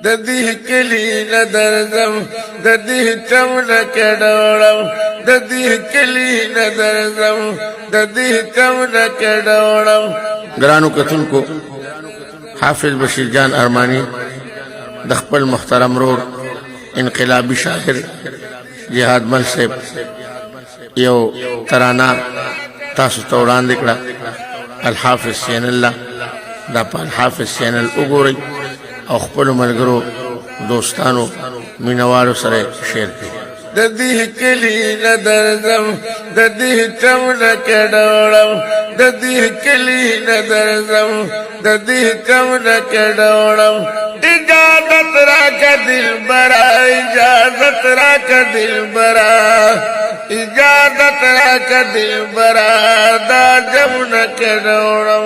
د دې کلی نه درځم د دې ټمره کې ډوړم د دې کلی نه درځم د دې ټمره کې ډوړم. ګرانو کتونکو، حافظ بشیر جان ارمانی د خپل محترم رور انقلابی شاعر جهاد مل صاحب یو ترانه تاسو ته وړاندې کړه. الحافظ چینل دا په الحافظ چینل وګورئ او خپل ملګرو دوستانو مینوالو سره شیر کړئ. د دې کلی نه درځم د دې ټمره کې ډوړم د دې کلی نه درځم د دې ټمره کې ډوړم. اجازت راکه دلبره اجازت راکه دلبره اجازت راکه دلبره دا جمونه کې ډوړم.